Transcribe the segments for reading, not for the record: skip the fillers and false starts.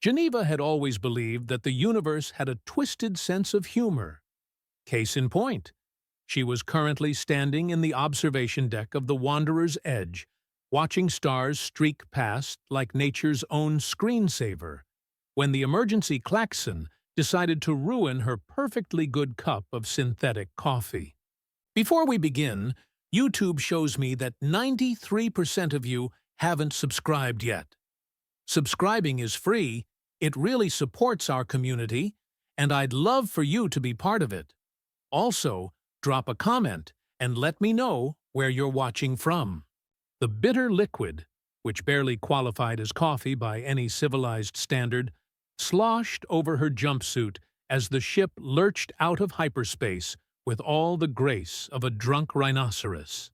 Geneva had always believed that the universe had a twisted sense of humor. Case in point, she was currently standing in the observation deck of the Wanderer's Edge, watching stars streak past like nature's own screensaver, when the emergency klaxon decided to ruin her perfectly good cup of synthetic coffee. Before we begin, YouTube shows me that 93% of you haven't subscribed yet. Subscribing is free, it really supports our community, and I'd love for you to be part of it. Also, drop a comment and let me know where you're watching from. The bitter liquid, which barely qualified as coffee by any civilized standard, sloshed over her jumpsuit as the ship lurched out of hyperspace with all the grace of a drunk rhinoceros.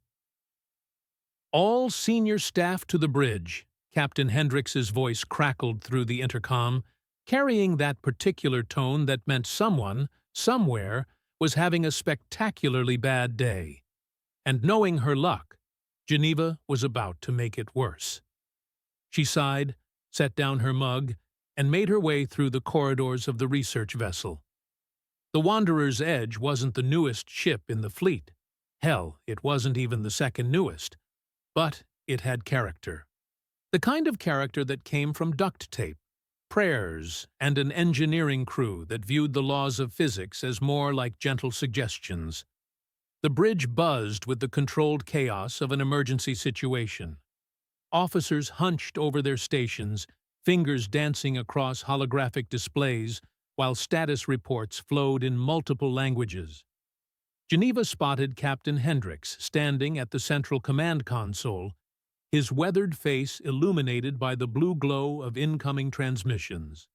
"All senior staff to the bridge," Captain Hendrix's voice crackled through the intercom, carrying that particular tone that meant someone, somewhere, was having a spectacularly bad day. And knowing her luck, Geneva was about to make it worse. She sighed, set down her mug, and made her way through the corridors of the research vessel. The Wanderer's Edge wasn't the newest ship in the fleet. Hell, it wasn't even the second newest. But it had character. The kind of character that came from duct tape, prayers, and an engineering crew that viewed the laws of physics as more like gentle suggestions. The bridge buzzed with the controlled chaos of an emergency situation. Officers hunched over their stations, fingers dancing across holographic displays, while status reports flowed in multiple languages. Geneva spotted Captain Hendrix standing at the central command console, his weathered face illuminated by the blue glow of incoming transmissions.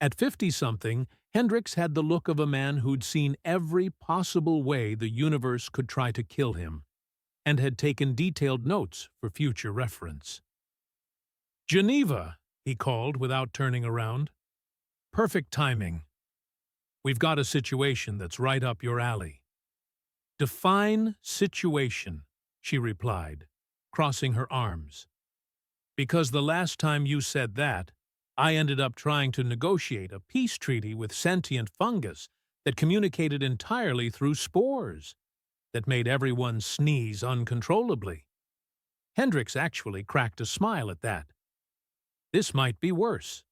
At 50-something, Hendrix had the look of a man who'd seen every possible way the universe could try to kill him, and had taken detailed notes for future reference. "Geneva," he called without turning around. "Perfect timing. We've got a situation that's right up your alley." "Define situation," she replied, crossing her arms. "Because the last time you said that, I ended up trying to negotiate a peace treaty with sentient fungus that communicated entirely through spores, that made everyone sneeze uncontrollably." Hendrix actually cracked a smile at that. This might be worse.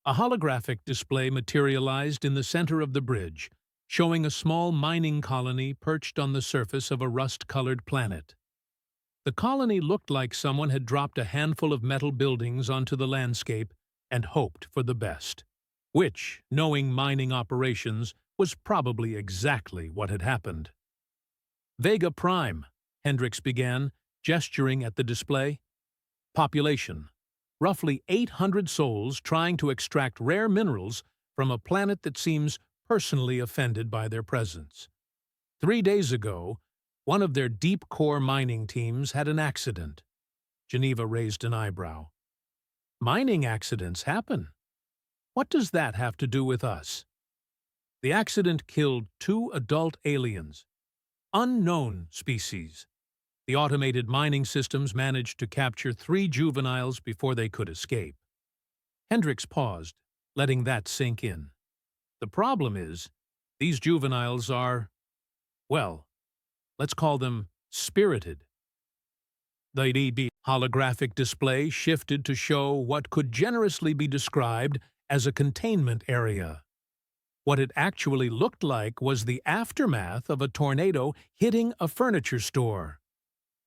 A holographic display materialized in the center of the bridge, showing a small mining colony perched on the surface of a rust-colored planet. The colony looked like someone had dropped a handful of metal buildings onto the landscape and hoped for the best, which, knowing mining operations, was probably exactly what had happened. "Vega Prime," Hendrix began, gesturing at the display. "Population: roughly 800 souls trying to extract rare minerals from a planet that seems personally offended by their presence. 3 days ago, one of their deep-core mining teams had an accident." Geneva raised an eyebrow. "Mining accidents happen. What does that have to do with us?" "The accident killed 2 adult aliens. Unknown species. The automated mining systems managed to capture 3 juveniles before they could escape." Hendrix paused, letting that sink in. "The problem is, these juveniles are, well, let's call them spirited." The DB holographic display shifted to show what could generously be described as a containment area. What it actually looked like was the aftermath of a tornado hitting a furniture store.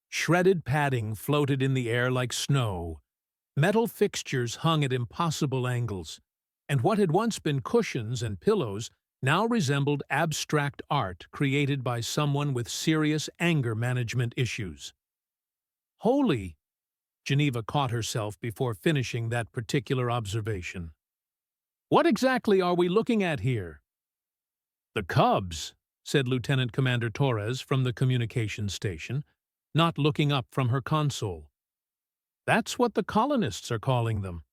Shredded padding floated in the air like snow. Metal fixtures hung at impossible angles, and what had once been cushions and pillows now resembled abstract art created by someone with serious anger management issues. "Holy!" Geneva caught herself before finishing that particular observation. "What exactly are we looking at here?" "The Cubs," said Lieutenant Commander Torres from the communications station, not looking up from her console. "That's what the colonists are calling them.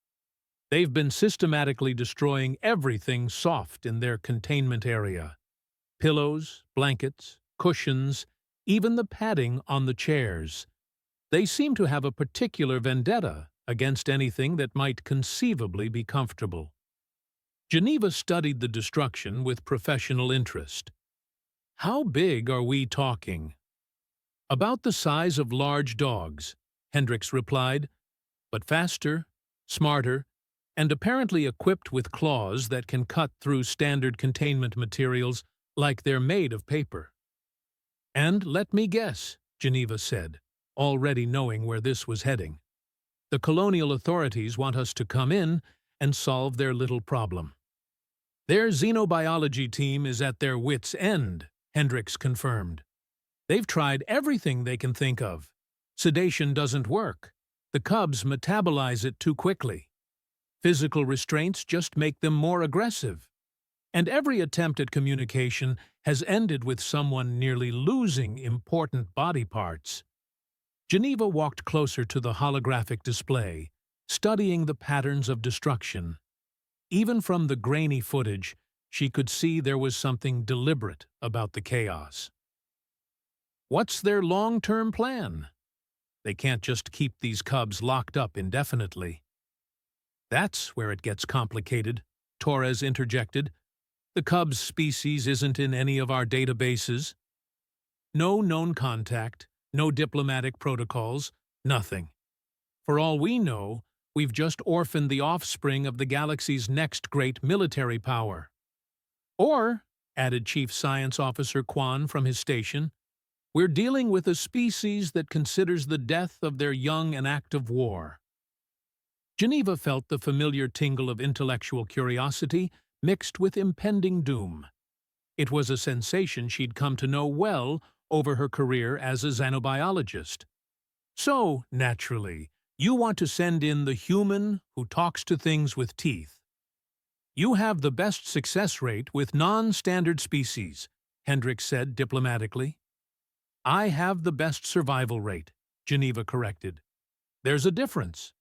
They've been systematically destroying everything soft in their containment area. Pillows, blankets, cushions, even the padding on the chairs. They seem to have a particular vendetta against anything that might conceivably be comfortable. Geneva studied the destruction with professional interest. "How big are we talking?" "About the size of large dogs," Hendricks replied, "but faster, smarter, and apparently equipped with claws that can cut through standard containment materials like they're made of paper." "And let me guess," Geneva said, already knowing where this was heading. "The colonial authorities want us to come in and solve their little problem." "Their xenobiology team is at their wits' end," Hendricks confirmed. "They've tried everything they can think of. Sedation doesn't work. The cubs metabolize it too quickly. Physical restraints just make them more aggressive. And every attempt at communication has ended with someone nearly losing important body parts." Geneva walked closer to the holographic display, studying the patterns of destruction. Even from the grainy footage, she could see there was something deliberate about the chaos. What's their long-term plan? They can't just keep these cubs locked up indefinitely. That's where it gets complicated, Torres interjected. The cubs species isn't in any of our databases. No known contact, no diplomatic protocols, nothing. For all we know, we've just orphaned the offspring of the galaxy's next great military power. Or, added Chief Science Officer Kwan from his station, we're dealing with a species that considers the death of their young an act of war. Geneva felt the familiar tingle of intellectual curiosity mixed with impending doom. It was a sensation she'd come to know well over her career as a xenobiologist. "So, naturally, you want to send in the human who talks to things with teeth. You have the best success rate with non-standard species," Hendricks said diplomatically. "I have the best survival rate," Geneva corrected. "There's a difference."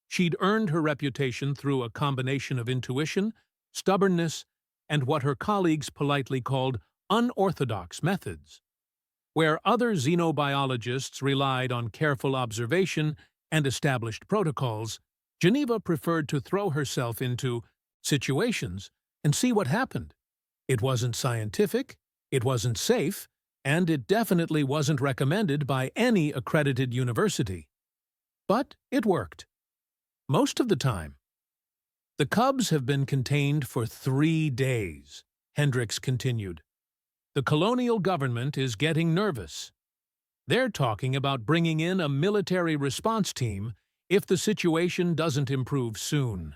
She'd earned her reputation through a combination of intuition, stubbornness, and what her colleagues politely called unorthodox methods. Where other xenobiologists relied on careful observation and established protocols, Geneva preferred to throw herself into situations and see what happened. It wasn't scientific, it wasn't safe, and it definitely wasn't recommended by any accredited university. But it worked. Most of the time. "The cubs have been contained for 3 days," Hendricks continued. "The colonial government is getting nervous. They're talking about bringing in a military response team if the situation doesn't improve soon."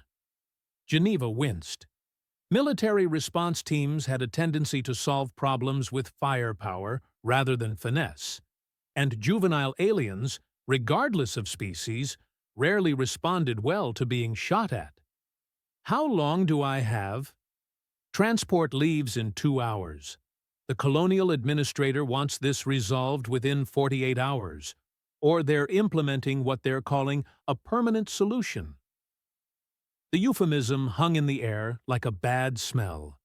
Geneva winced. Military response teams had a tendency to solve problems with firepower rather than finesse, and juvenile aliens, regardless of species, rarely responded well to being shot at. "How long do I have?" "Transport leaves in 2 hours. The colonial administrator wants this resolved within 48 hours, or they're implementing what they're calling a permanent solution." The euphemism hung in the air like a bad smell.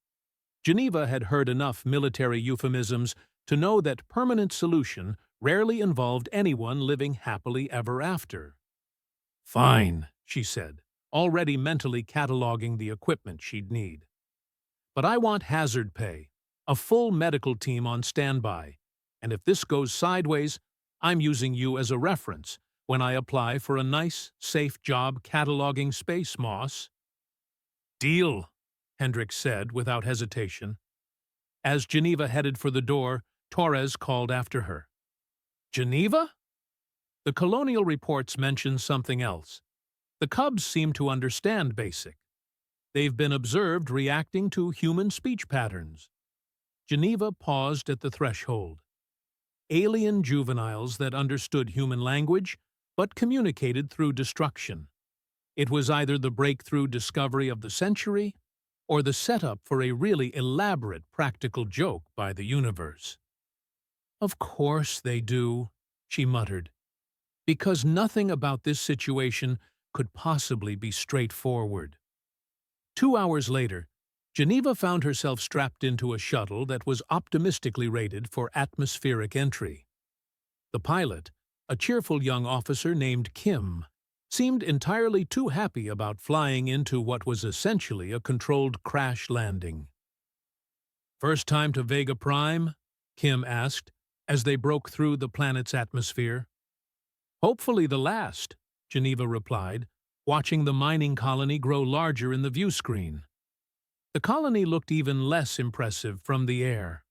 Geneva had heard enough military euphemisms to know that permanent solution rarely involved anyone living happily ever after. "Fine," she said, already mentally cataloging the equipment she'd need. "But I want hazard pay, a full medical team on standby, and if this goes sideways, I'm using you as a reference when I apply for a nice, safe job cataloging space moss." "Deal," Hendricks said without hesitation. As Geneva headed for the door, Torres called after her. "Geneva?" The colonial reports mention something else. The cubs seem to understand basic. They've been observed reacting to human speech patterns. Geneva paused at the threshold. Alien juveniles that understood human language, but communicated through destruction. It was either the breakthrough discovery of the century, or the setup for a really elaborate practical joke by the universe. "Of course they do," she muttered, "because nothing about this situation could possibly be straightforward." 2 hours later, Geneva found herself strapped into a shuttle that was optimistically rated for atmospheric entry. The pilot, a cheerful young officer named Kim, seemed entirely too happy about flying into what was essentially a controlled crash landing. "First time to Vega Prime?" Kim asked, as they broke through the planet's atmosphere. "Hopefully the last," Geneva replied, watching the mining colony grow larger in the view screen. The colony looked even less impressive from the air.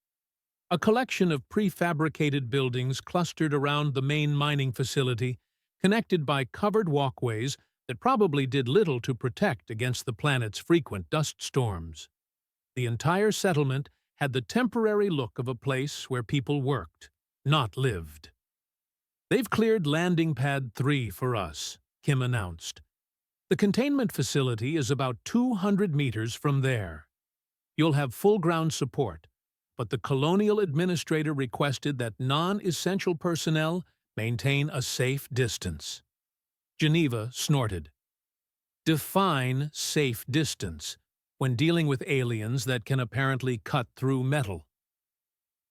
A collection of prefabricated buildings clustered around the main mining facility, connected by covered walkways that probably did little to protect against the planet's frequent dust storms. The entire settlement had the temporary look of a place where people worked, not lived. "They've cleared Landing Pad 3 for us," Kim announced. "The containment facility is about 200 meters from there. You'll have full ground support, but the colonial administrator requested that non-essential personnel maintain a safe distance." Geneva snorted. Define safe distance when dealing with aliens that can apparently cut through metal.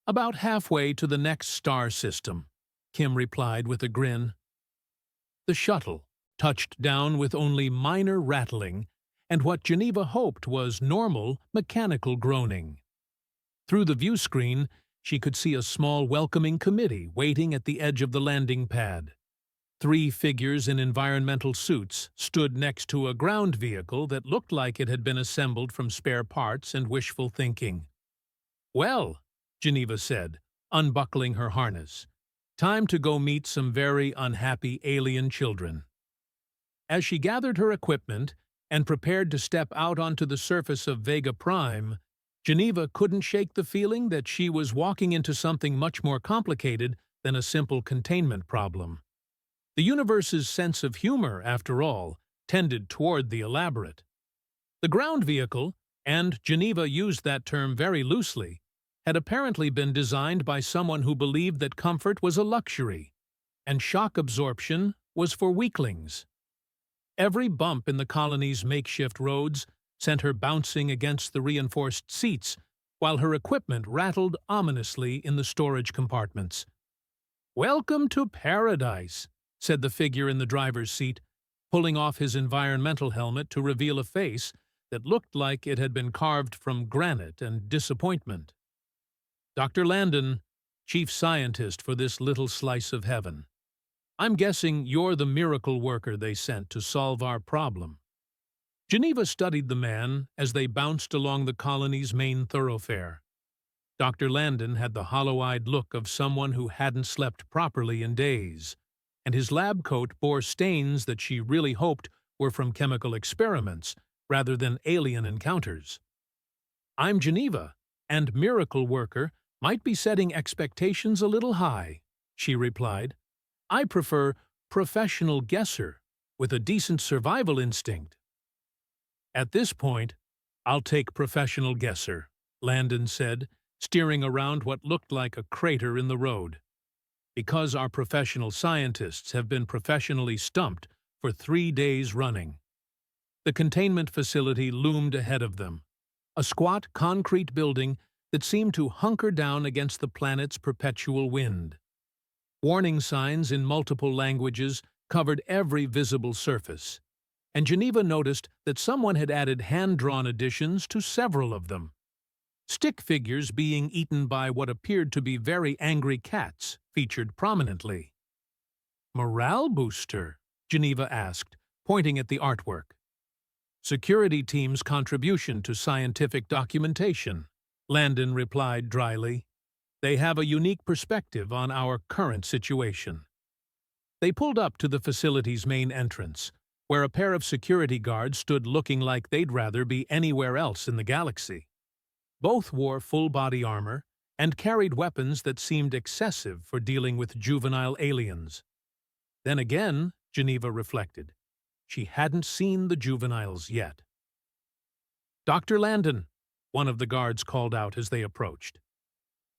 "About halfway to the next star system," Kim replied with a grin. The shuttle touched down with only minor rattling and what Geneva hoped was normal mechanical groaning. Through the view screen, she could see a small welcoming committee waiting at the edge of the landing pad. 3 figures in environmental suits stood next to a ground vehicle that looked like it had been assembled from spare parts and wishful thinking. "Well," Geneva said, unbuckling her harness, "time to go meet some very unhappy alien children." As she gathered her equipment and prepared to step out onto the surface of Vega Prime, Geneva couldn't shake the feeling that she was walking into something much more complicated than a simple containment problem. The universe's sense of humor, after all, tended toward the elaborate. The ground vehicle, and Geneva used that term very loosely, had apparently been designed by someone who believed that comfort was a luxury, and shock absorption was for weaklings. Every bump in the colony's makeshift roads sent her bouncing against the reinforced seats, while her equipment rattled ominously in the storage compartments. "Welcome to paradise," said the figure in the driver's seat, pulling off his environmental helmet to reveal a face that looked like it had been carved from granite and disappointment. "Dr. Landon, chief scientist for this little slice of heaven. I'm guessing you're the miracle worker they sent to solve our problem." Geneva studied the man as they bounced along the colony's main thoroughfare. Dr. Landon had the hollow-eyed look of someone who hadn't slept properly in days, and his lab coat bore stains that she really hoped were from chemical experiments rather than alien encounters. "I'm Geneva, and miracle worker might be setting expectations a little high," she replied. "I prefer professional guesser with a decent survival instinct." "At this point, I'll take professional guesser," Landon said, steering around what looked like a crater in the road. "Because our professional scientists have been professionally stumped for 3 days running." The containment facility loomed ahead of them, a squat concrete building that seemed to hunker down against the planet's perpetual wind. Warning signs in multiple languages covered every visible surface, and Geneva noticed that someone had added hand-drawn additions to several of them. Stick figures being eaten by what appeared to be very angry cats featured prominently. "Morale booster?" Geneva asked, pointing at the artwork. "Security team's contribution to scientific documentation," Landon replied dryly. "They have a unique perspective on our current situation." They pulled up to the facility's main entrance, where a pair of security guards stood looking like they'd rather be anywhere else in the galaxy. Both wore full-body armor and carried weapons that seemed excessive for dealing with juvenile aliens. Then again, Geneva reflected, she hadn't seen the juveniles yet. "Dr. Landon," one of the guards called out as they approached.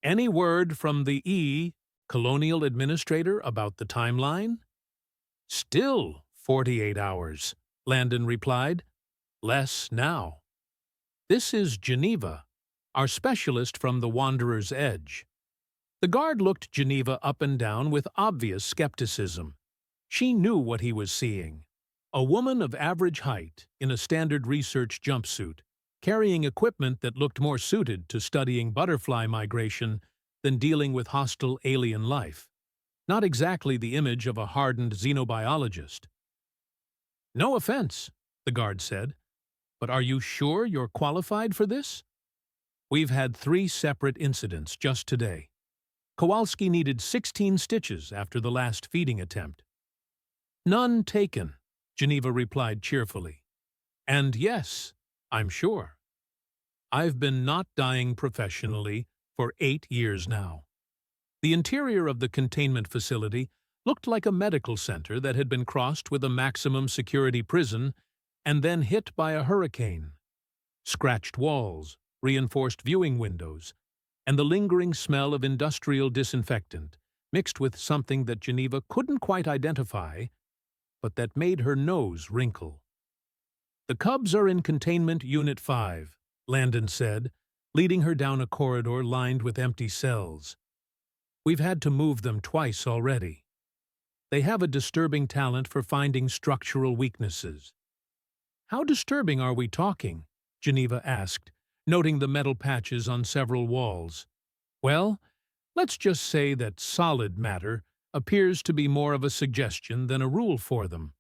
"Any word from the colonial administrator about the timeline?" "Still 48 hours, Landon replied. "Less now. This is Geneva, our specialist from the Wanderer's Edge." The guard looked Geneva up and down with obvious skepticism. She knew what he was seeing, A woman of average height, in a standard research jumpsuit, carrying equipment that looked more suited to studying butterfly migration than dealing with hostile alien life. Not exactly the image of a hardened xenobiologist. "No offense," the guard said, "but are you sure you're qualified for this? We've had 3 separate incidents just today. Kowalski needed 16 stitches after the last feeding attempt." "None taken," Geneva replied cheerfully. "And yes, I'm sure. I've been not dying professionally for 8 years now." The interior of the containment facility looked like a medical center that had been crossed with a maximum security prison and then hit by a hurricane. Scratched walls, reinforced viewing windows, and the lingering smell of industrial disinfectant mixed with something that Geneva couldn't quite identify, but that made her nose wrinkle. "The cubs are in Containment Unit 5, Landon said, leading her down a corridor lined with empty cells. "We've had to move them twice already. They have a disturbing talent for finding structural weaknesses." "How disturbing are we talking?" Geneva asked, noting the metal patches on several walls. "Well, let's just say that solid matter appears to be more of a suggestion than a rule for them."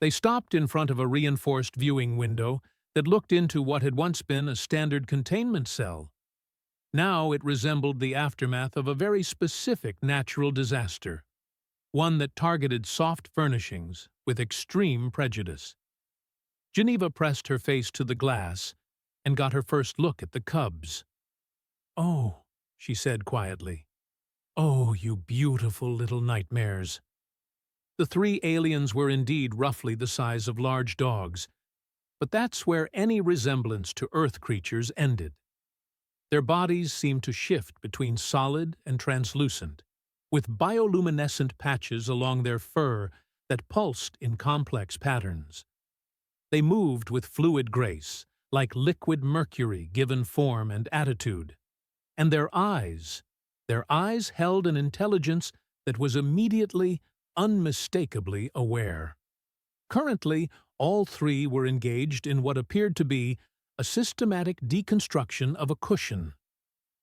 They stopped in front of a reinforced viewing window that looked into what had once been a standard containment cell. Now it resembled the aftermath of a very specific natural disaster, one that targeted soft furnishings with extreme prejudice. Geneva pressed her face to the glass and got her first look at the cubs. "Oh," she said quietly. "Oh, you beautiful little nightmares." The 3 aliens were indeed roughly the size of large dogs, but that's where any resemblance to Earth creatures ended. Their bodies seemed to shift between solid and translucent, with bioluminescent patches along their fur that pulsed in complex patterns. They moved with fluid grace, like liquid mercury given form and attitude. And their eyes held an intelligence that was immediately, unmistakably aware. Currently, all 3 were engaged in what appeared to be a systematic deconstruction of a cushion.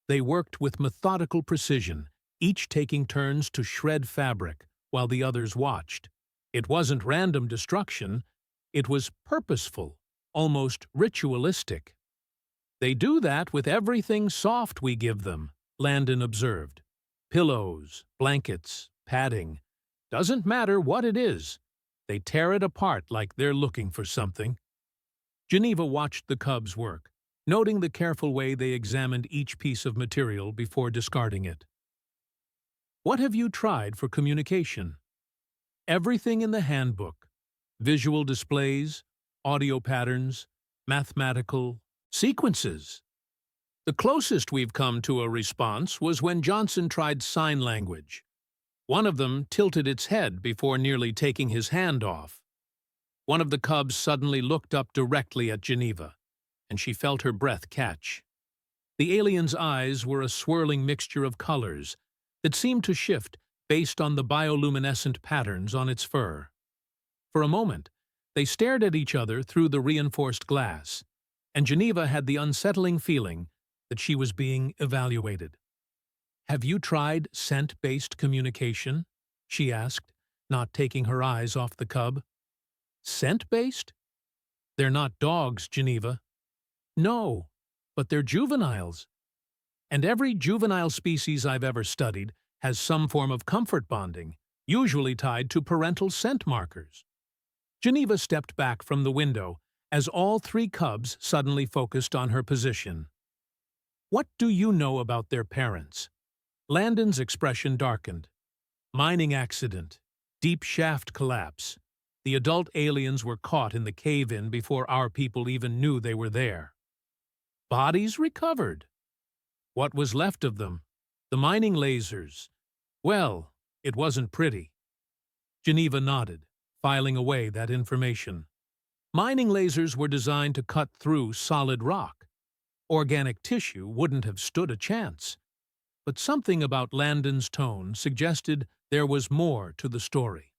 They worked with methodical precision, each taking turns to shred fabric while the others watched. It wasn't random destruction, it was purposeful, almost ritualistic. "They do that with everything soft we give them," Landon observed. "Pillows, blankets, padding. Doesn't matter what it is. They tear it apart like they're looking for something." Geneva watched the cubs work, noting the careful way they examined each piece of material before discarding it. "What have you tried for communication?" "Everything in the handbook. Visual displays, audio patterns, mathematical sequences. The closest we've come to a response was when Johnson tried sign language. One of them tilted its head before nearly taking his hand off. One of the cubs suddenly looked up directly at Geneva, and she felt her breath catch. The alien's eyes were a swirling mixture of colors that seemed to shift based on the bioluminescent patterns on its fur. For a moment, they stared at each other through the reinforced glass, and Geneva had the unsettling feeling that she was being evaluated. "Have you tried scent-based communication?" she asked, not taking her eyes off the cub. "Scent-based? They're not dogs, Geneva." "No, but they're juveniles. And every juvenile species I've ever studied has some form of comfort bonding, usually tied to parental scent markers." Geneva stepped back from the window as all 3 cubs suddenly focused on her position. "What do you know about their parents?" Landon's expression darkened. "Mining accident. Deep shaft collapse. The adult aliens were caught in the cave-in before our people even knew they were there. Bodies recovered. What was left of them? The mining lasers. Well, it wasn't pretty." Geneva nodded, filing away that information. Mining lasers were designed to cut through solid rock. Organic tissue wouldn't have stood a chance. But something about Landon's tone suggested there was more to the story.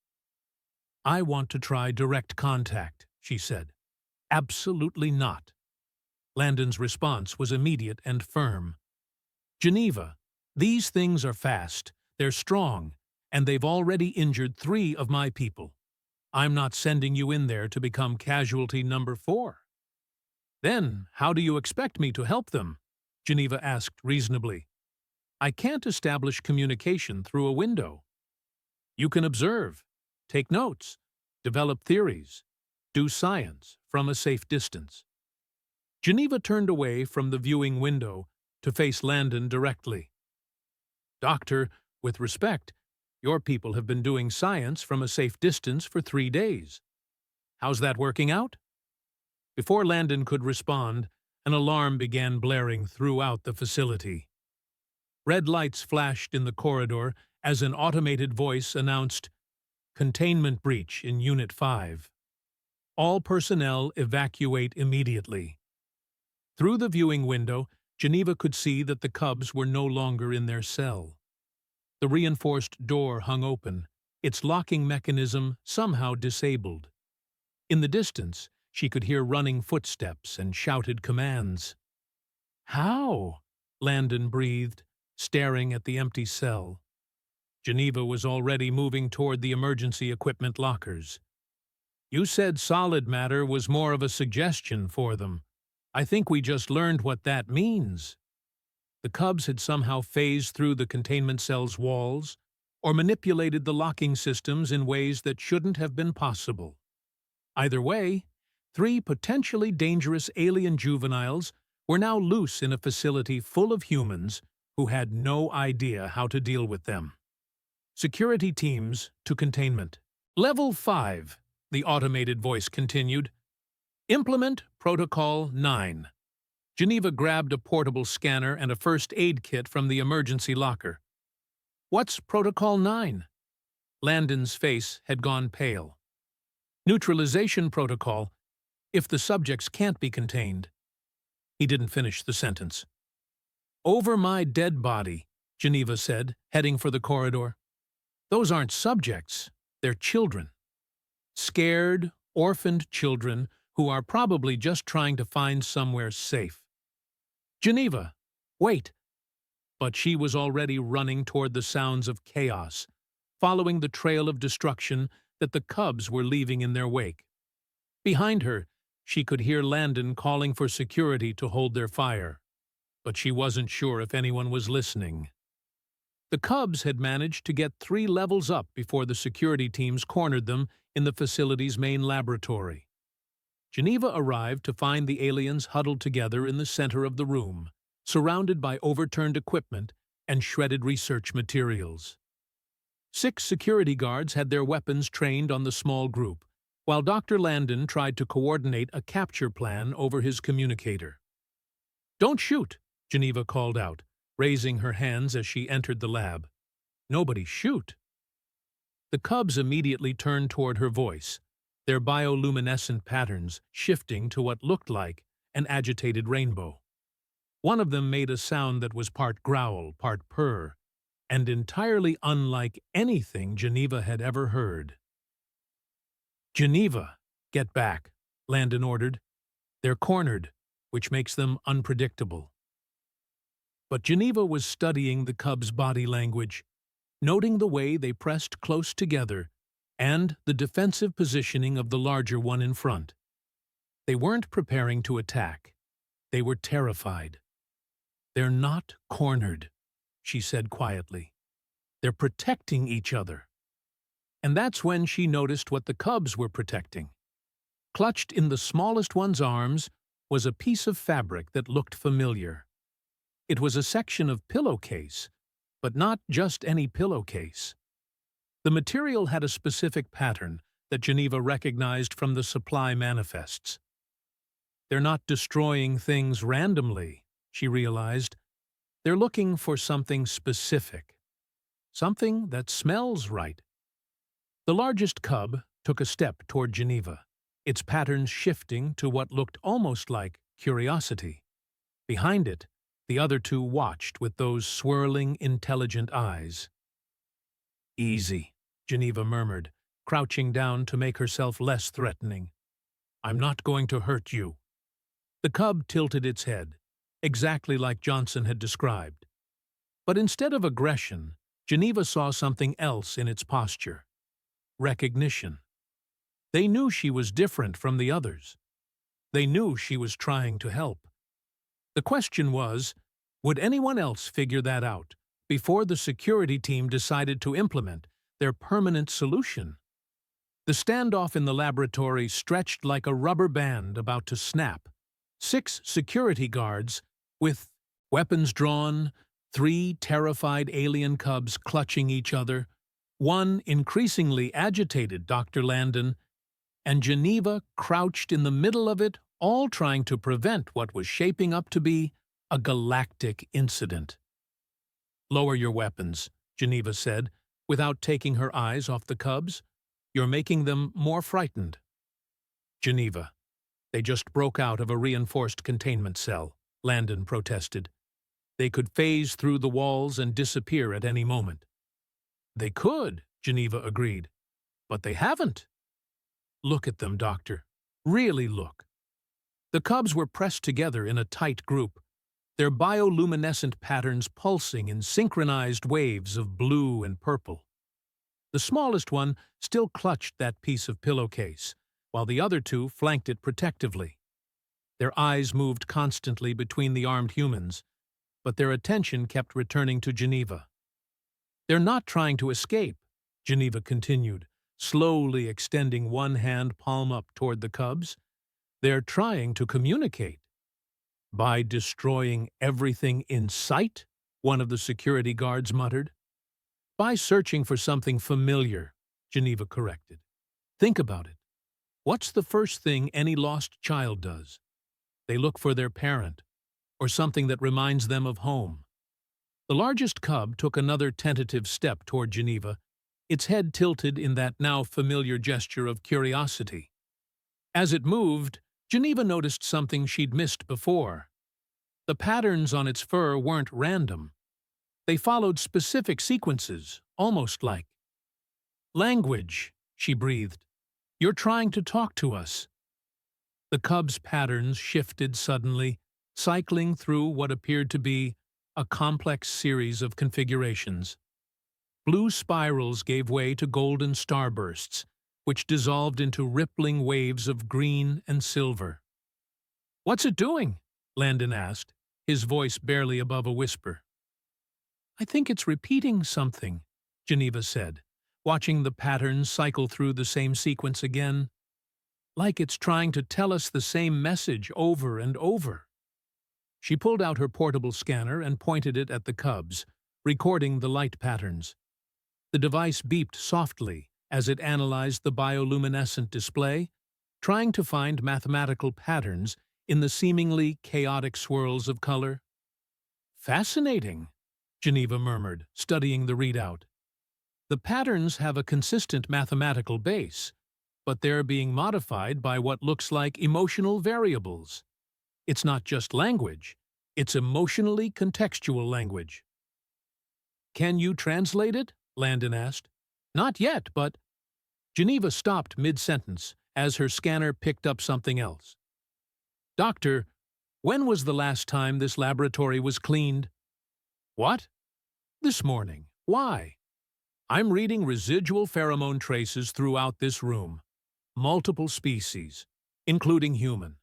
I want to try direct contact, she said. Absolutely not. Landon's response was immediate and firm. Geneva, these things are fast, they're strong, and they've already injured 3 of my people. I'm not sending you in there to become casualty number 4. Then, how do you expect me to help them? Geneva asked reasonably. I can't establish communication through a window. You can observe, take notes, develop theories, do science from a safe distance. Geneva turned away from the viewing window to face Landon directly. Doctor, with respect, your people have been doing science from a safe distance for 3 days. How's that working out? Before Landon could respond, an alarm began blaring throughout the facility. Red lights flashed in the corridor as an automated voice announced, "Containment breach in Unit 5. All personnel evacuate immediately." Through the viewing window, Geneva could see that the cubs were no longer in their cell. The reinforced door hung open, its locking mechanism somehow disabled. In the distance, she could hear running footsteps and shouted commands. "How?" Landon breathed, staring at the empty cell. Geneva was already moving toward the emergency equipment lockers. "You said solid matter was more of a suggestion for them. I think we just learned what that means." The cubs had somehow phased through the containment cell's walls or manipulated the locking systems in ways that shouldn't have been possible. Either way, 3 potentially dangerous alien juveniles were now loose in a facility full of humans who had no idea how to deal with them. Security teams to containment. Level 5, the automated voice continued. Implement Protocol 9. Geneva grabbed a portable scanner and a first aid kit from the emergency locker. What's Protocol 9? Landon's face had gone pale. Neutralization protocol, if the subjects can't be contained. He didn't finish the sentence. Over my dead body, Geneva said, heading for the corridor. Those aren't subjects, they're children. Scared, orphaned children who are probably just trying to find somewhere safe. Geneva, wait! But she was already running toward the sounds of chaos, following the trail of destruction that the cubs were leaving in their wake. Behind her, she could hear Landon calling for security to hold their fire, but she wasn't sure if anyone was listening. The cubs had managed to get 3 levels up before the security teams cornered them in the facility's main laboratory. Geneva arrived to find the aliens huddled together in the center of the room, surrounded by overturned equipment and shredded research materials. 6 security guards had their weapons trained on the small group, while Dr. Landon tried to coordinate a capture plan over his communicator. "Don't shoot," Geneva called out, raising her hands as she entered the lab. "Nobody shoot." The cubs immediately turned toward her voice, their bioluminescent patterns shifting to what looked like an agitated rainbow. One of them made a sound that was part growl, part purr, and entirely unlike anything Geneva had ever heard. "Geneva, get back," Landon ordered. "They're cornered, which makes them unpredictable." But Geneva was studying the cubs' body language, noting the way they pressed close together and the defensive positioning of the larger one in front. They weren't preparing to attack. They were terrified. "They're not cornered," she said quietly. "They're protecting each other." And that's when she noticed what the cubs were protecting. Clutched in the smallest one's arms was a piece of fabric that looked familiar. It was a section of pillowcase, but not just any pillowcase. The material had a specific pattern that Geneva recognized from the supply manifests. "They're not destroying things randomly," she realized. "They're looking for something specific. Something that smells right." The largest cub took a step toward Geneva, its patterns shifting to what looked almost like curiosity. Behind it, the other 2 watched with those swirling, intelligent eyes. "Easy," Geneva murmured, crouching down to make herself less threatening. "I'm not going to hurt you." The cub tilted its head, exactly like Johnson had described. But instead of aggression, Geneva saw something else in its posture: recognition. They knew she was different from the others. They knew she was trying to help. The question was, would anyone else figure that out before the security team decided to implement their permanent solution? The standoff in the laboratory stretched like a rubber band about to snap. 6 security guards, with weapons drawn, 3 terrified alien cubs clutching each other, one increasingly agitated Dr. Landon, and Geneva crouched in the middle of it, all trying to prevent what was shaping up to be a galactic incident. "Lower your weapons," Geneva said, without taking her eyes off the cubs. "You're making them more frightened." "Geneva, they just broke out of a reinforced containment cell," Landon protested. "They could phase through the walls and disappear at any moment." "They could," Geneva agreed, "but they haven't." "Look at them, Doctor. Really look." The cubs were pressed together in a tight group, their bioluminescent patterns pulsing in synchronized waves of blue and purple. The smallest one still clutched that piece of pillowcase, while the other 2 flanked it protectively. Their eyes moved constantly between the armed humans, but their attention kept returning to Geneva. "They're not trying to escape," Geneva continued, slowly extending one hand palm up toward the cubs. "They're trying to communicate." "By destroying everything in sight?" one of the security guards muttered. "By searching for something familiar," Geneva corrected. "Think about it. What's the first thing any lost child does? They look for their parent, or something that reminds them of home." The largest cub took another tentative step toward Geneva, its head tilted in that now familiar gesture of curiosity. As it moved, Geneva noticed something she'd missed before. The patterns on its fur weren't random. They followed specific sequences, almost like language, she breathed. "You're trying to talk to us." The cub's patterns shifted suddenly, cycling through what appeared to be a complex series of configurations. Blue spirals gave way to golden starbursts, which dissolved into rippling waves of green and silver. "What's it doing?" Landon asked, his voice barely above a whisper. "I think it's repeating something," Geneva said, watching the patterns cycle through the same sequence again. "Like it's trying to tell us the same message over and over." She pulled out her portable scanner and pointed it at the cubs, recording the light patterns. The device beeped softly as it analyzed the bioluminescent display, trying to find mathematical patterns in the seemingly chaotic swirls of color. "Fascinating," Geneva murmured, studying the readout. "The patterns have a consistent mathematical base, but they're being modified by what looks like emotional variables. It's not just language, it's emotionally contextual language." "Can you translate it?" Landon asked. "Not yet, but—" Geneva stopped mid-sentence as her scanner picked up something else. "Doctor, when was the last time this laboratory was cleaned?" "What?" "This morning. Why?" "I'm reading residual pheromone traces throughout this room. Multiple species, including human."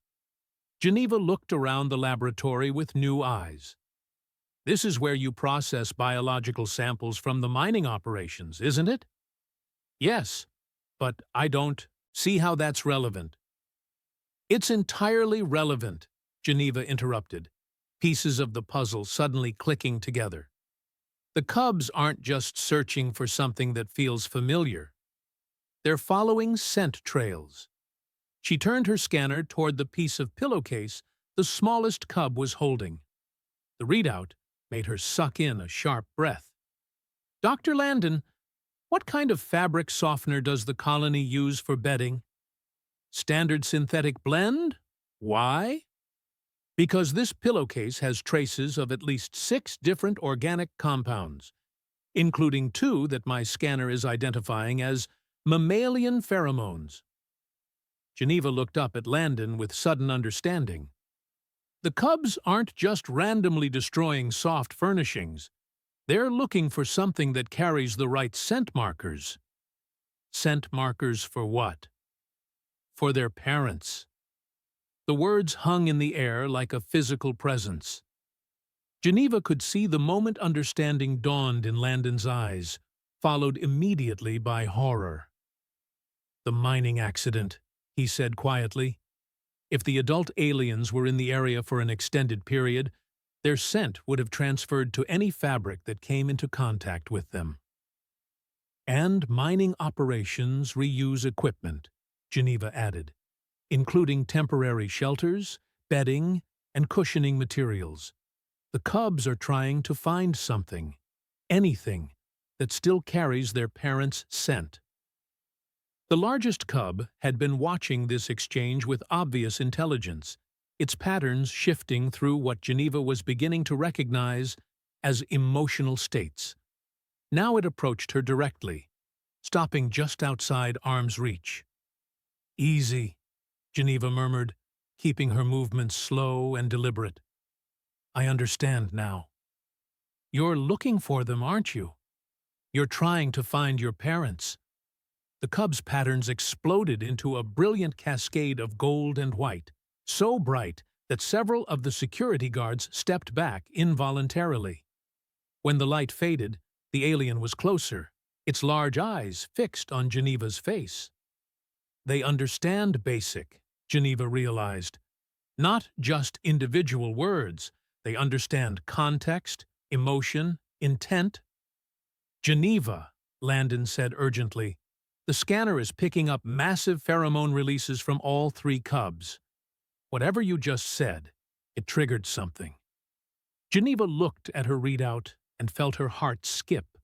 Geneva looked around the laboratory with new eyes. "This is where you process biological samples from the mining operations, isn't it?" "Yes, but I don't see how that's relevant." "It's entirely relevant," Geneva interrupted, pieces of the puzzle suddenly clicking together. "The cubs aren't just searching for something that feels familiar. They're following scent trails." She turned her scanner toward the piece of pillowcase the smallest cub was holding. The readout made her suck in a sharp breath. "Dr. Landon, what kind of fabric softener does the colony use for bedding?" "Standard synthetic blend? Why?" "Because this pillowcase has traces of at least 6 different organic compounds, including 2 that my scanner is identifying as Mammalian pheromones. Geneva looked up at Landon with sudden understanding. The cubs aren't just randomly destroying soft furnishings. They're looking for something that carries the right scent markers. Scent markers for what? For their parents. The words hung in the air like a physical presence. Geneva could see the moment understanding dawned in Landon's eyes, followed immediately by horror. "The mining accident," he said quietly. If the adult aliens were in the area for an extended period, their scent would have transferred to any fabric that came into contact with them. "And mining operations reuse equipment," Geneva added, "including temporary shelters, bedding, and cushioning materials. The cubs are trying to find something, anything, that still carries their parents' scent." The largest cub had been watching this exchange with obvious intelligence, its patterns shifting through what Geneva was beginning to recognize as emotional states. Now it approached her directly, stopping just outside arm's reach. "Easy," Geneva murmured, keeping her movements slow and deliberate. "I understand now. You're looking for them, aren't you? You're trying to find your parents." The cub's patterns exploded into a brilliant cascade of gold and white, so bright that several of the security guards stepped back involuntarily. When the light faded, the alien was closer, its large eyes fixed on Geneva's face. They understand basic, Geneva realized. Not just individual words, they understand context, emotion, intent. "Geneva," Landon said urgently. "The scanner is picking up massive pheromone releases from all three cubs. Whatever you just said, it triggered something." Geneva looked at her readout and felt her heart skip.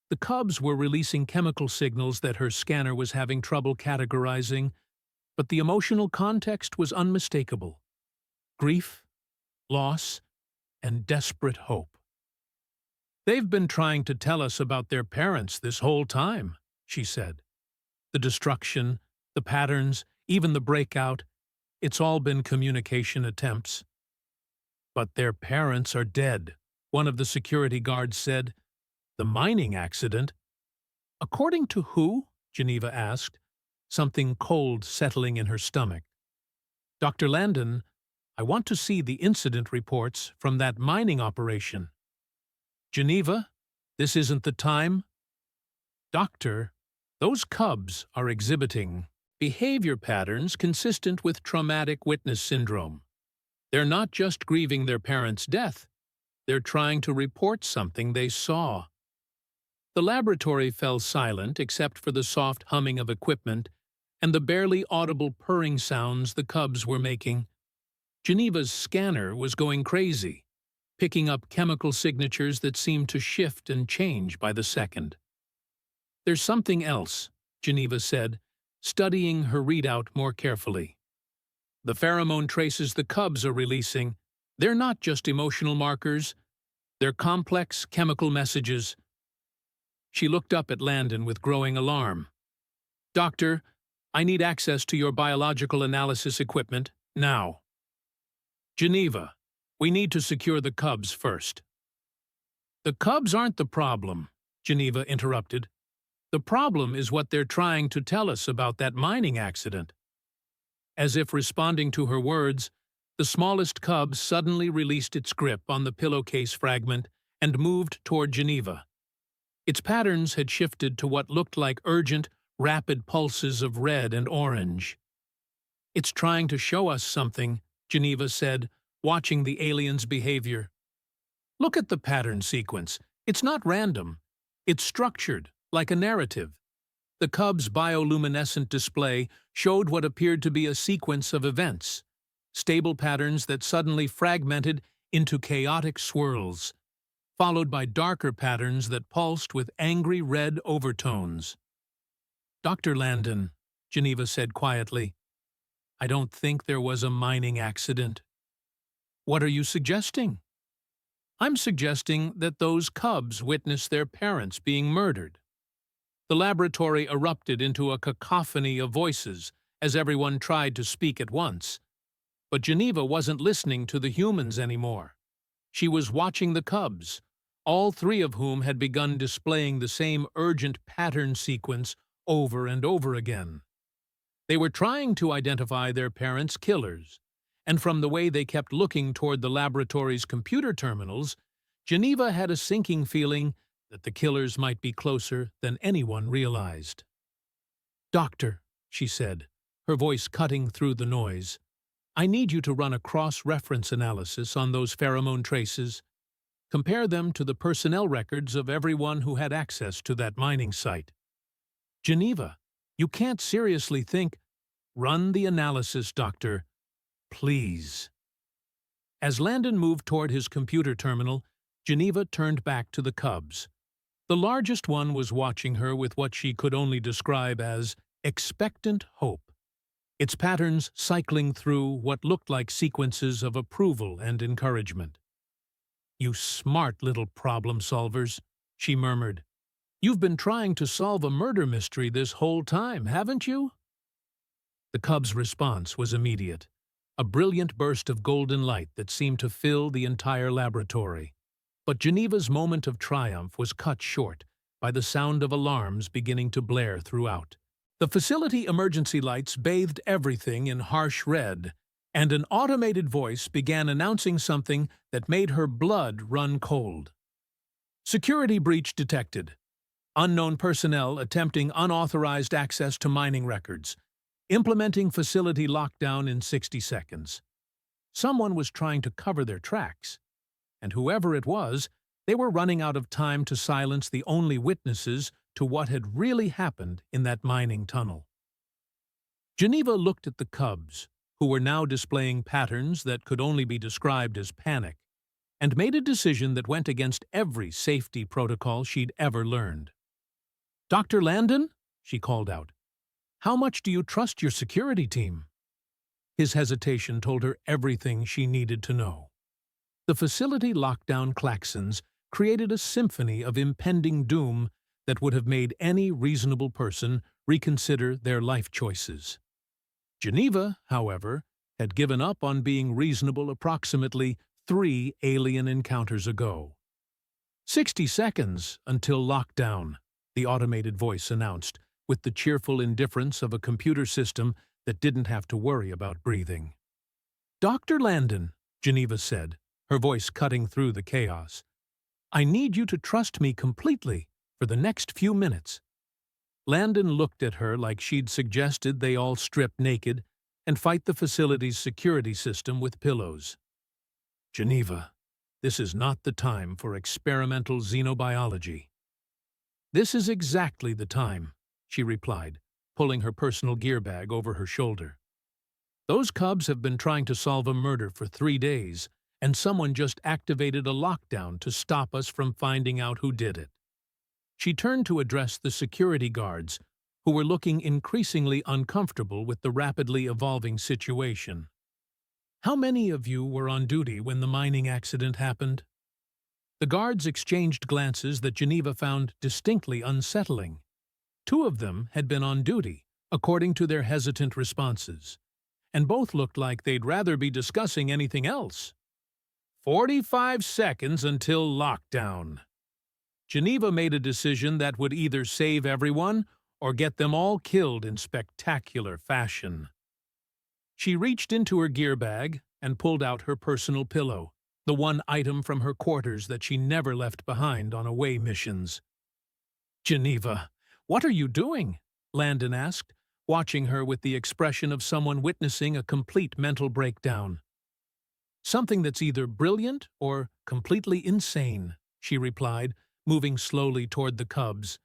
The cubs were releasing chemical signals that her scanner was having trouble categorizing, but the emotional context was unmistakable. Grief, loss, and desperate hope. "They've been trying to tell us about their parents this whole time," she said. "The destruction, the patterns, even the breakout, it's all been communication attempts." "But their parents are dead," one of the security guards said. "The mining accident?" "According to who?" Geneva asked, something cold settling in her stomach. "Dr. Landon, I want to see the incident reports from that mining operation." "Geneva, this isn't the time." "Doctor, those cubs are exhibiting behavior patterns consistent with traumatic witness syndrome. They're not just grieving their parents' death, they're trying to report something they saw." The laboratory fell silent except for the soft humming of equipment and the barely audible purring sounds the cubs were making. Geneva's scanner was going crazy, picking up chemical signatures that seemed to shift and change by the second. "There's something else," Geneva said, studying her readout more carefully. "The pheromone traces the cubs are releasing, they're not just emotional markers, they're complex chemical messages." She looked up at Landon with growing alarm. "Doctor, I need access to your biological analysis equipment, now." "Geneva, we need to secure the cubs first." "The cubs aren't the problem," Geneva interrupted. "The problem is what they're trying to tell us about that mining accident." As if responding to her words, the smallest cub suddenly released its grip on the pillowcase fragment and moved toward Geneva. Its patterns had shifted to what looked like urgent, rapid pulses of red and orange. "It's trying to show us something," Geneva said, watching the alien's behavior. "Look at the pattern sequence. It's not random. It's structured, like a narrative." The cub's bioluminescent display showed what appeared to be a sequence of events, stable patterns that suddenly fragmented into chaotic swirls, followed by darker patterns that pulsed with angry red overtones. "Dr. Landon," Geneva said quietly, "I don't think there was a mining accident." "What are you suggesting?" "I'm suggesting that those cubs witnessed their parents being murdered." The laboratory erupted into a cacophony of voices as everyone tried to speak at once. But Geneva wasn't listening to the humans anymore. She was watching the cubs, all three of whom had begun displaying the same urgent pattern sequence over and over again. They were trying to identify their parents' killers, and from the way they kept looking toward the laboratory's computer terminals, Geneva had a sinking feeling that the killers might be closer than anyone realized. "Doctor," she said, her voice cutting through the noise, "I need you to run a cross-reference analysis on those pheromone traces. Compare them to the personnel records of everyone who had access to that mining site." "Geneva, you can't seriously think—" "Run the analysis, Doctor. Please." As Landon moved toward his computer terminal, Geneva turned back to the cubs. The largest one was watching her with what she could only describe as expectant hope, its patterns cycling through what looked like sequences of approval and encouragement. "You smart little problem solvers," she murmured. "You've been trying to solve a murder mystery this whole time, haven't you?" The cub's response was immediate, a brilliant burst of golden light that seemed to fill the entire laboratory. But Geneva's moment of triumph was cut short by the sound of alarms beginning to blare throughout. The facility emergency lights bathed everything in harsh red, and an automated voice began announcing something that made her blood run cold. "Security breach detected. Unknown personnel attempting unauthorized access to mining records. Implementing facility lockdown in 60 seconds. Someone was trying to cover their tracks, and whoever it was, they were running out of time to silence the only witnesses to what had really happened in that mining tunnel." Geneva looked at the cubs, who were now displaying patterns that could only be described as panic, and made a decision that went against every safety protocol she'd ever learned. "Dr. Landon," she called out, "how much do you trust your security team?" His hesitation told her everything she needed to know. The facility lockdown klaxons created a symphony of impending doom that would have made any reasonable person reconsider their life choices. Geneva, however, had given up on being reasonable approximately 3 alien encounters ago. 60 seconds until lockdown," the automated voice announced, with the cheerful indifference of a computer system that didn't have to worry about breathing. "Dr. Landon," Geneva said, her voice cutting through the chaos, "I need you to trust me completely for the next few minutes." Landon looked at her like she'd suggested they all strip naked and fight the facility's security system with pillows. "Geneva, this is not the time for experimental xenobiology." "This is exactly the time," she replied, pulling her personal gear bag over her shoulder. "Those cubs have been trying to solve a murder for 3 days, and someone just activated a lockdown to stop us from finding out who did it." She turned to address the security guards, who were looking increasingly uncomfortable with the rapidly evolving situation. "How many of you were on duty when the mining accident happened?" The guards exchanged glances that Geneva found distinctly unsettling. 2 of them had been on duty, according to their hesitant responses, and both looked like they'd rather be discussing anything else. 45 seconds until lockdown." Geneva made a decision that would either save everyone or get them all killed in spectacular fashion. She reached into her gear bag and pulled out her personal pillow, the one item from her quarters that she never left behind on away missions. "Geneva, what are you doing?" Landon asked, watching her with the expression of someone witnessing a complete mental breakdown. "Something that's either brilliant or completely insane," she replied, moving slowly toward the cubs.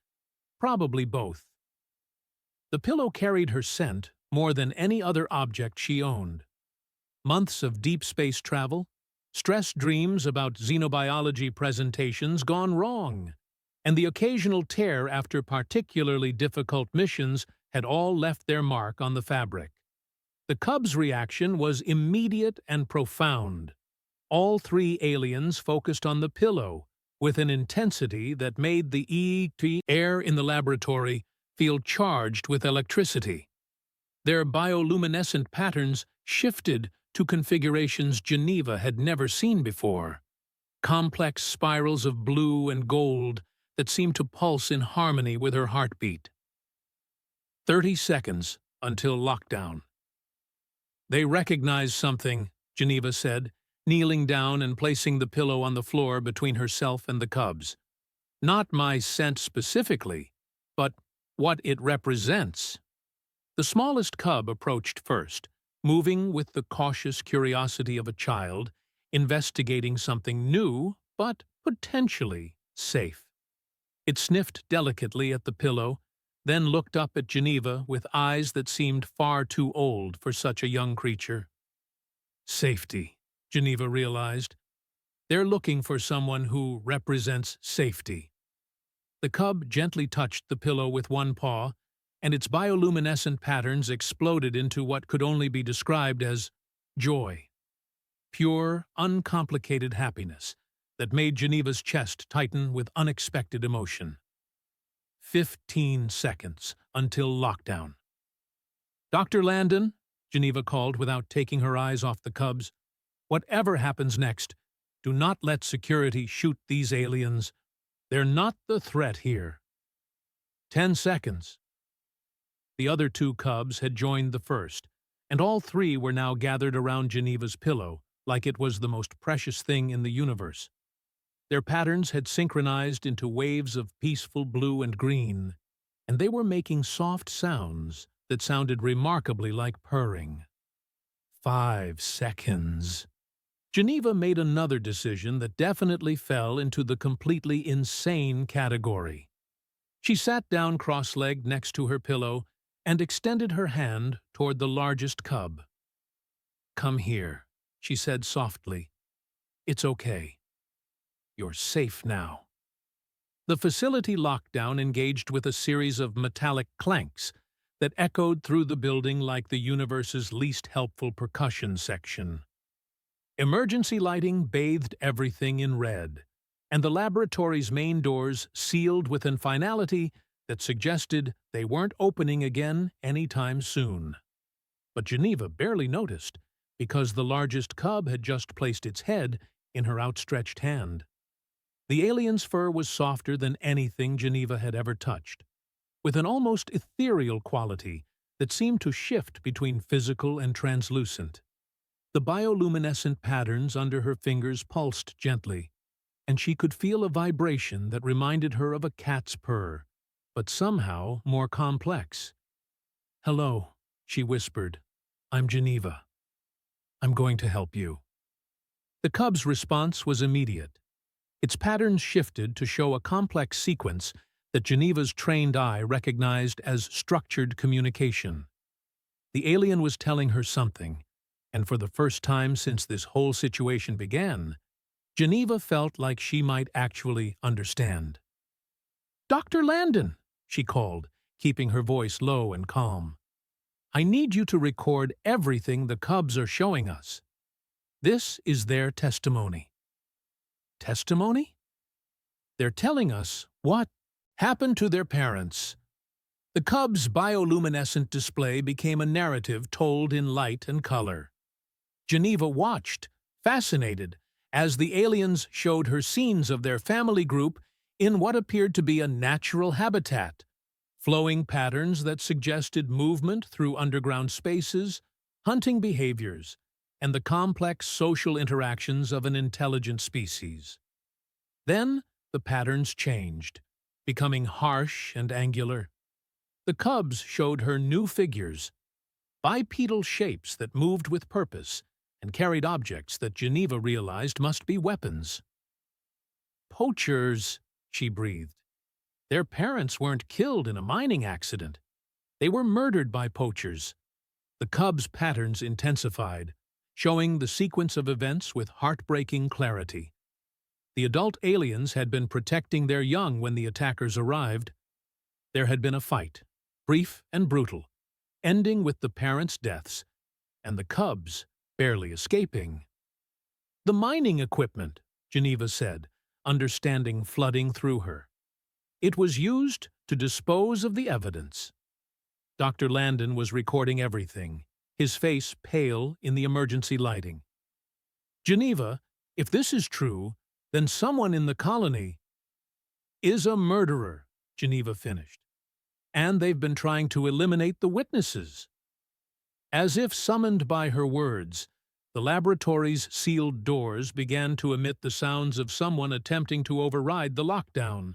"Probably both." The pillow carried her scent more than any other object she owned. Months of deep space travel, stress dreams about xenobiology presentations gone wrong, and the occasional tear after particularly difficult missions had all left their mark on the fabric. The cubs' reaction was immediate and profound. All 3 aliens focused on the pillow, with an intensity that made the ET air in the laboratory feel charged with electricity. Their bioluminescent patterns shifted to configurations Geneva had never seen before, complex spirals of blue and gold that seemed to pulse in harmony with her heartbeat. 30 seconds until lockdown. They recognized something, Geneva said, kneeling down and placing the pillow on the floor between herself and the cubs. Not my scent specifically, but what it represents. The smallest cub approached first, moving with the cautious curiosity of a child, investigating something new, but potentially safe. It sniffed delicately at the pillow, then looked up at Geneva with eyes that seemed far too old for such a young creature. Safety, Geneva realized. They're looking for someone who represents safety. The cub gently touched the pillow with one paw, and its bioluminescent patterns exploded into what could only be described as joy. Pure, uncomplicated happiness that made Geneva's chest tighten with unexpected emotion. 15 seconds until lockdown. "Dr. Landon," Geneva called without taking her eyes off the cubs, "whatever happens next, do not let security shoot these aliens. They're not the threat here." 10 seconds. The other two cubs had joined the first, and all three were now gathered around Geneva's pillow, like it was the most precious thing in the universe. Their patterns had synchronized into waves of peaceful blue and green, and they were making soft sounds that sounded remarkably like purring. 5 seconds. Geneva made another decision that definitely fell into the completely insane category. She sat down cross-legged next to her pillow and extended her hand toward the largest cub. "Come here," she said softly. "It's okay. You're safe now." The facility lockdown engaged with a series of metallic clanks that echoed through the building like the universe's least helpful percussion section. Emergency lighting bathed everything in red, and the laboratory's main doors sealed with a finality that suggested they weren't opening again anytime soon. But Geneva barely noticed, because the largest cub had just placed its head in her outstretched hand. The alien's fur was softer than anything Geneva had ever touched, with an almost ethereal quality that seemed to shift between physical and translucent. The bioluminescent patterns under her fingers pulsed gently, and she could feel a vibration that reminded her of a cat's purr, but somehow more complex. "Hello," she whispered. "I'm Geneva. I'm going to help you." The cub's response was immediate. Its patterns shifted to show a complex sequence that Geneva's trained eye recognized as structured communication. The alien was telling her something, and for the first time since this whole situation began, Geneva felt like she might actually understand. "Dr. Landon," she called, keeping her voice low and calm. "I need you to record everything the cubs are showing us. This is their testimony." Testimony? They're telling us what happened to their parents. The cubs' bioluminescent display became a narrative told in light and color. Geneva watched, fascinated, as the aliens showed her scenes of their family group in what appeared to be a natural habitat, flowing patterns that suggested movement through underground spaces, hunting behaviors, and the complex social interactions of an intelligent species. Then the patterns changed, becoming harsh and angular. The cubs showed her new figures, bipedal shapes that moved with purpose and carried objects that Geneva realized must be weapons. "Poachers," she breathed. "Their parents weren't killed in a mining accident. They were murdered by poachers." The cubs' patterns intensified, showing the sequence of events with heartbreaking clarity. The adult aliens had been protecting their young when the attackers arrived. There had been a fight, brief and brutal, ending with the parents' deaths, and the cubs barely escaping. "The mining equipment," Geneva said, understanding flooding through her. It was used to dispose of the evidence. Dr. Landon was recording everything, his face pale in the emergency lighting. Geneva, if this is true, then someone in the colony is a murderer, Geneva finished. And they've been trying to eliminate the witnesses. As if summoned by her words, the laboratory's sealed doors began to emit the sounds of someone attempting to override the lockdown.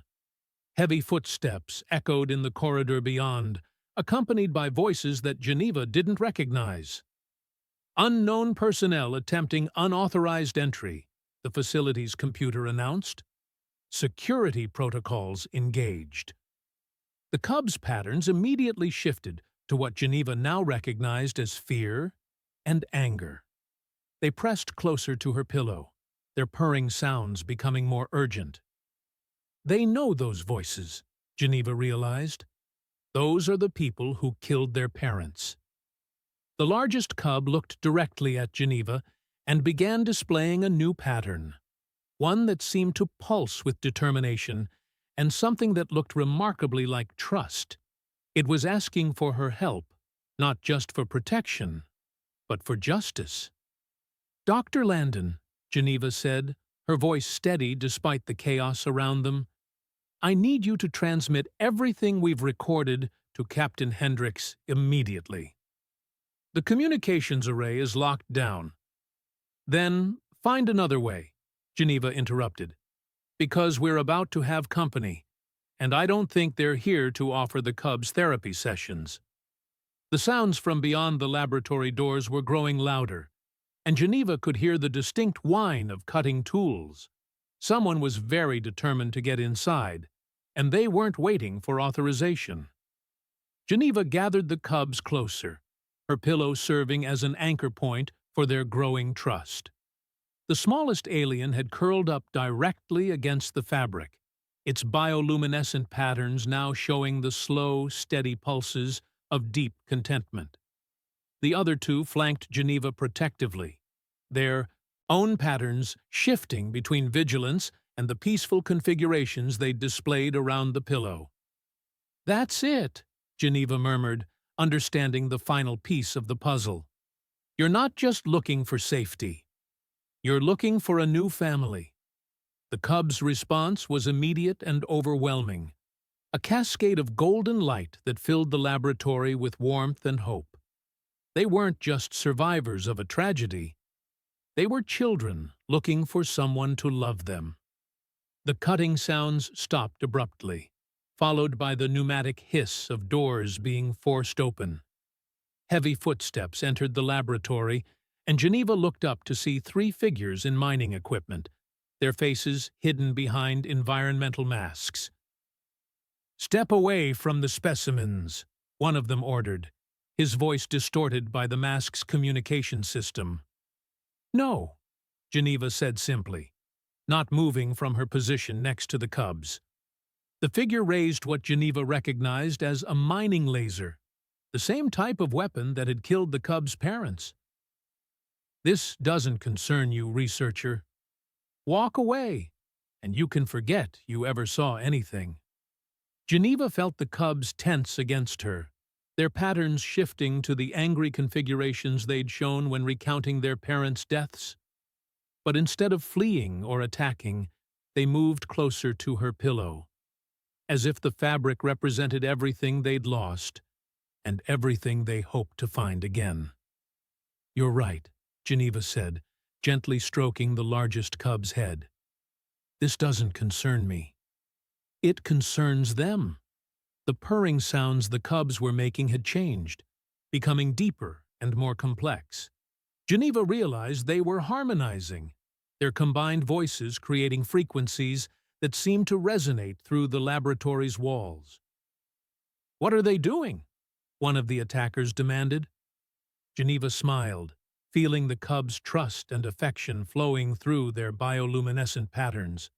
Heavy footsteps echoed in the corridor beyond, accompanied by voices that Geneva didn't recognize. Unknown personnel attempting unauthorized entry, the facility's computer announced. Security protocols engaged. The cub's patterns immediately shifted to what Geneva now recognized as fear and anger. They pressed closer to her pillow, their purring sounds becoming more urgent. They know those voices, Geneva realized. Those are the people who killed their parents. The largest cub looked directly at Geneva and began displaying a new pattern, one that seemed to pulse with determination and something that looked remarkably like trust. It was asking for her help, not just for protection, but for justice. "Dr. Landon," Geneva said, her voice steady despite the chaos around them, "I need you to transmit everything we've recorded to Captain Hendricks immediately." "The communications array is locked down." "Then find another way," Geneva interrupted, "because we're about to have company, and I don't think they're here to offer the cubs therapy sessions." The sounds from beyond the laboratory doors were growing louder, and Geneva could hear the distinct whine of cutting tools. Someone was very determined to get inside, and they weren't waiting for authorization. Geneva gathered the cubs closer, her pillow serving as an anchor point for their growing trust. The smallest alien had curled up directly against the fabric, its bioluminescent patterns now showing the slow, steady pulses of deep contentment. The other two flanked Geneva protectively, their own patterns shifting between vigilance and the peaceful configurations they'd displayed around the pillow. "That's it," Geneva murmured, understanding the final piece of the puzzle. "You're not just looking for safety. You're looking for a new family." The cub's response was immediate and overwhelming, a cascade of golden light that filled the laboratory with warmth and hope. They weren't just survivors of a tragedy. They were children looking for someone to love them. The cutting sounds stopped abruptly, followed by the pneumatic hiss of doors being forced open. Heavy footsteps entered the laboratory, and Geneva looked up to see three figures in mining equipment, their faces hidden behind environmental masks. "Step away from the specimens," one of them ordered, his voice distorted by the mask's communication system. "No," Geneva said simply, not moving from her position next to the cubs. The figure raised what Geneva recognized as a mining laser, the same type of weapon that had killed the cubs' parents. "This doesn't concern you, researcher. Walk away, and you can forget you ever saw anything." Geneva felt the cubs tense against her, their patterns shifting to the angry configurations they'd shown when recounting their parents' deaths. But instead of fleeing or attacking, they moved closer to her pillow, as if the fabric represented everything they'd lost and everything they hoped to find again. "You're right," Geneva said, gently stroking the largest cub's head. "This doesn't concern me. It concerns them." The purring sounds the cubs were making had changed, becoming deeper and more complex. Geneva realized they were harmonizing, their combined voices creating frequencies that seemed to resonate through the laboratory's walls. "What are they doing?" one of the attackers demanded. Geneva smiled, feeling the cubs' trust and affection flowing through their bioluminescent patterns.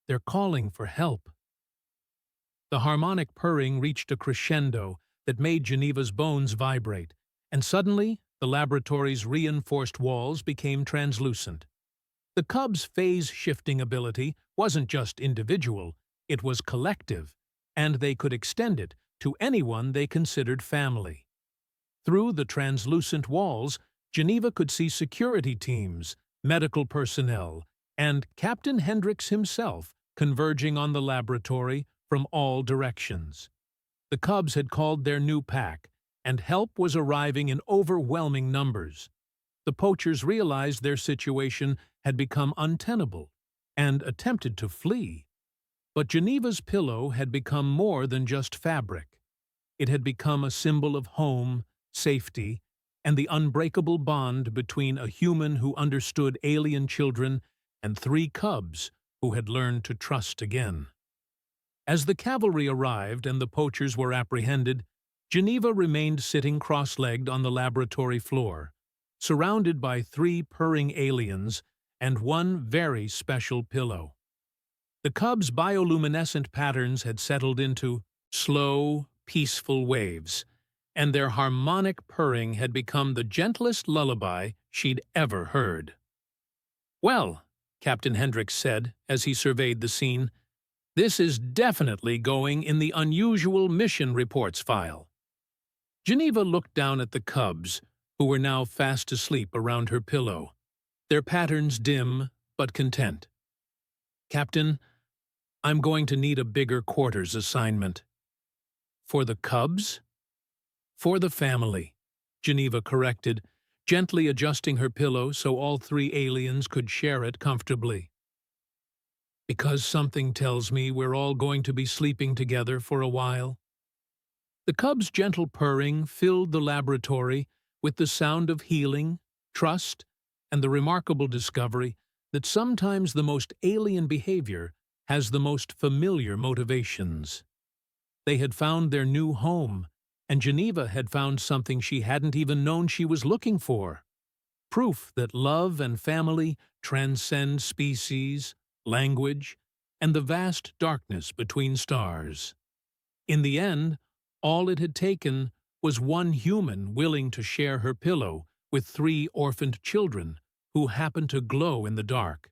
"They're calling for help." The harmonic purring reached a crescendo that made Geneva's bones vibrate, and suddenly the laboratory's reinforced walls became translucent. The cubs' phase-shifting ability wasn't just individual, it was collective, and they could extend it to anyone they considered family. Through the translucent walls, Geneva could see security teams, medical personnel, and Captain Hendricks himself converging on the laboratory from all directions. The cubs had called their new pack, and help was arriving in overwhelming numbers. The poachers realized their situation had become untenable and attempted to flee. But Geneva's pillow had become more than just fabric. It had become a symbol of home, safety, and the unbreakable bond between a human who understood alien children and three cubs who had learned to trust again. As the cavalry arrived and the poachers were apprehended, Geneva remained sitting cross-legged on the laboratory floor, surrounded by three purring aliens and one very special pillow. The cubs' bioluminescent patterns had settled into slow, peaceful waves, and their harmonic purring had become the gentlest lullaby she'd ever heard. "Well," Captain Hendricks said as he surveyed the scene, "this is definitely going in the unusual mission reports file." Geneva looked down at the cubs, who were now fast asleep around her pillow, their patterns dim but content. "Captain, I'm going to need a bigger quarters assignment." "For the cubs?" "For the family," Geneva corrected, gently adjusting her pillow so all three aliens could share it comfortably. "Because something tells me we're all going to be sleeping together for a while." The cubs' gentle purring filled the laboratory with the sound of healing, trust, and the remarkable discovery that sometimes the most alien behavior has the most familiar motivations. They had found their new home, and Geneva had found something she hadn't even known she was looking for. Proof that love and family transcend species, language, and the vast darkness between stars. In the end, all it had taken was one human willing to share her pillow with three orphaned children who happened to glow in the dark.